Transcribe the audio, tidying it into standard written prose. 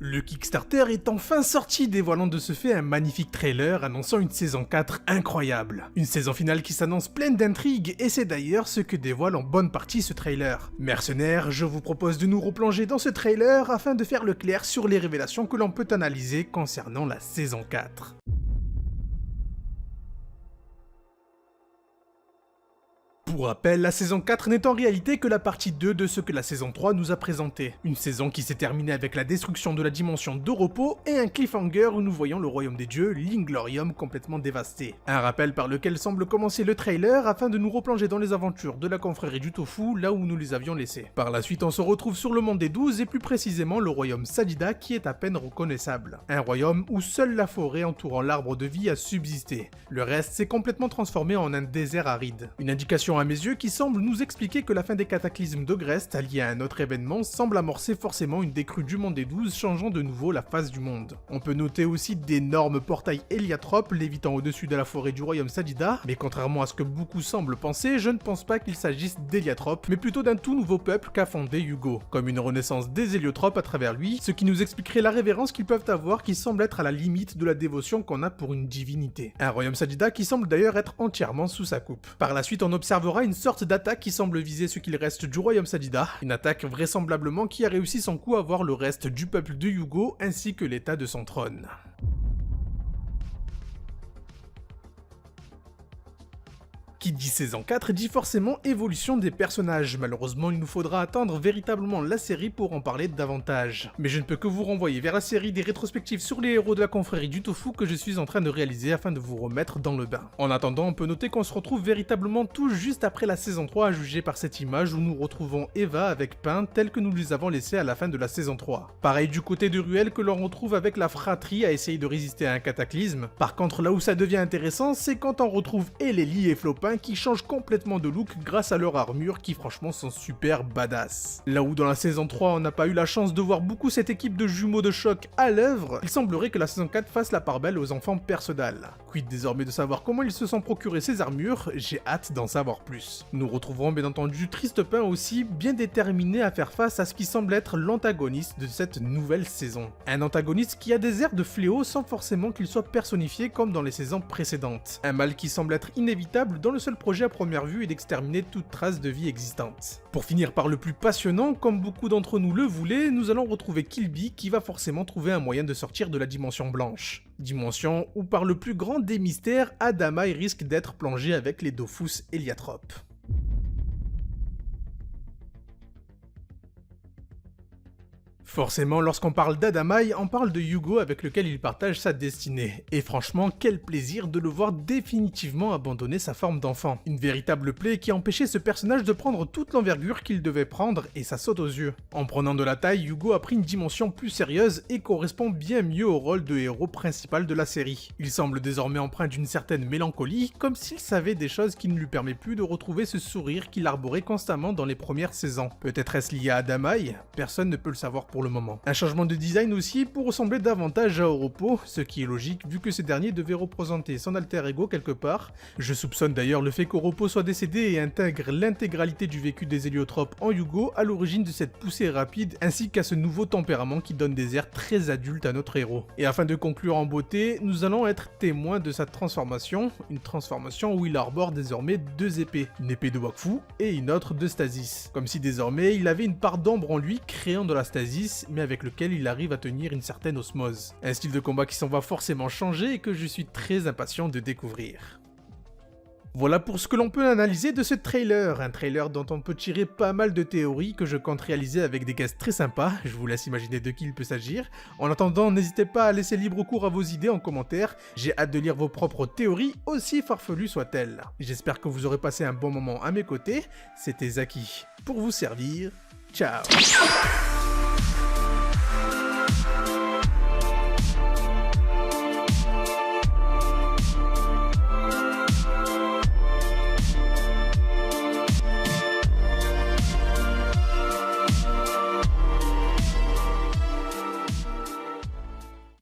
Le Kickstarter est enfin sorti, dévoilant de ce fait un magnifique trailer annonçant une saison 4 incroyable. Une saison finale qui s'annonce pleine d'intrigues, et c'est d'ailleurs ce que dévoile en bonne partie ce trailer. Mercenaires, je vous propose de nous replonger dans ce trailer afin de faire le clair sur les révélations que l'on peut analyser concernant la saison 4. Pour rappel, la saison 4 n'est en réalité que la partie 2 de ce que la saison 3 nous a présenté. Une saison qui s'est terminée avec la destruction de la dimension d'Europo et un cliffhanger où nous voyons le royaume des dieux, l'Inglorium, complètement dévasté. Un rappel par lequel semble commencer le trailer afin de nous replonger dans les aventures de la confrérie du Tofu, là où nous les avions laissées. Par la suite, on se retrouve sur le monde des 12 et plus précisément le royaume Sadida qui est à peine reconnaissable. Un royaume où seule la forêt entourant l'arbre de vie a subsisté. Le reste s'est complètement transformé en un désert aride. Une indication à mes yeux qui semble nous expliquer que la fin des cataclysmes d'Ogrest, alliée à un autre événement, semble amorcer forcément une décrue du monde des 12, changeant de nouveau la face du monde. On peut noter aussi d'énormes portails héliatropes lévitant au-dessus de la forêt du royaume Sadida, mais contrairement à ce que beaucoup semblent penser, je ne pense pas qu'il s'agisse d'héliatropes, mais plutôt d'un tout nouveau peuple qu'a fondé Hugo, comme une renaissance des héliotropes à travers lui, ce qui nous expliquerait la révérence qu'ils peuvent avoir qui semble être à la limite de la dévotion qu'on a pour une divinité. Un royaume Sadida qui semble d'ailleurs être entièrement sous sa coupe. Par la suite, on observera une sorte d'attaque qui semble viser ce qu'il reste du royaume Sadida, une attaque vraisemblablement qui a réussi son coup à voir le reste du peuple de Hugo ainsi que l'état de son trône. Qui dit saison 4 dit forcément évolution des personnages. Malheureusement, il nous faudra attendre véritablement la série pour en parler davantage. Mais je ne peux que vous renvoyer vers la série des rétrospectives sur les héros de la confrérie du Tofu que je suis en train de réaliser afin de vous remettre dans le bain. En attendant, on peut noter qu'on se retrouve véritablement tout juste après la saison 3 à juger par cette image où nous retrouvons Eva avec Pain tel que nous les avons laissés à la fin de la saison 3. Pareil du côté de Ruel que l'on retrouve avec la fratrie à essayer de résister à un cataclysme. Par contre, là où ça devient intéressant, c'est quand on retrouve Eleli et Flopin qui changent complètement de look grâce à leur armure qui franchement sont super badass. Là où dans la saison 3 on n'a pas eu la chance de voir beaucoup cette équipe de jumeaux de choc à l'œuvre, il semblerait que la saison 4 fasse la part belle aux enfants Persodal. Quid désormais de savoir comment ils se sont procurés ces armures, j'ai hâte d'en savoir plus. Nous retrouverons bien entendu Tristepin aussi, bien déterminé à faire face à ce qui semble être l'antagoniste de cette nouvelle saison. Un antagoniste qui a des airs de fléau sans forcément qu'il soit personnifié comme dans les saisons précédentes. Un mal qui semble être inévitable dans le seul projet à première vue est d'exterminer toute trace de vie existante. Pour finir par le plus passionnant, comme beaucoup d'entre nous le voulaient, nous allons retrouver Killby qui va forcément trouver un moyen de sortir de la dimension blanche. Dimension où par le plus grand des mystères, Adamai risque d'être plongé avec les Dofus héliatropes. Forcément, lorsqu'on parle d'Adamai, on parle de Hugo avec lequel il partage sa destinée. Et franchement, quel plaisir de le voir définitivement abandonner sa forme d'enfant. Une véritable plaie qui empêchait ce personnage de prendre toute l'envergure qu'il devait prendre et ça saute aux yeux. En prenant de la taille, Hugo a pris une dimension plus sérieuse et correspond bien mieux au rôle de héros principal de la série. Il semble désormais empreint d'une certaine mélancolie, comme s'il savait des choses qui ne lui permettent plus de retrouver ce sourire qu'il arborait constamment dans les premières saisons. Peut-être est-ce lié à Adamai? Personne ne peut le savoir pour le moment. Un changement de design aussi pour ressembler davantage à Oropo, ce qui est logique vu que ce dernier devait représenter son alter ego quelque part. Je soupçonne d'ailleurs le fait qu'Oropo soit décédé et intègre l'intégralité du vécu des héliotropes en Hugo à l'origine de cette poussée rapide ainsi qu'à ce nouveau tempérament qui donne des airs très adultes à notre héros. Et afin de conclure en beauté, nous allons être témoins de sa transformation, une transformation où il arbore désormais deux épées, une épée de Wakfu et une autre de Stasis. Comme si désormais il avait une part d'ombre en lui créant de la Stasis mais avec lequel il arrive à tenir une certaine osmose. Un style de combat qui s'en va forcément changer et que je suis très impatient de découvrir. Voilà pour ce que l'on peut analyser de ce trailer, un trailer dont on peut tirer pas mal de théories que je compte réaliser avec des guests très sympas, je vous laisse imaginer de qui il peut s'agir. En attendant, n'hésitez pas à laisser libre cours à vos idées en commentaire, j'ai hâte de lire vos propres théories, aussi farfelues soient-elles. J'espère que vous aurez passé un bon moment à mes côtés, c'était Zaki, pour vous servir, ciao.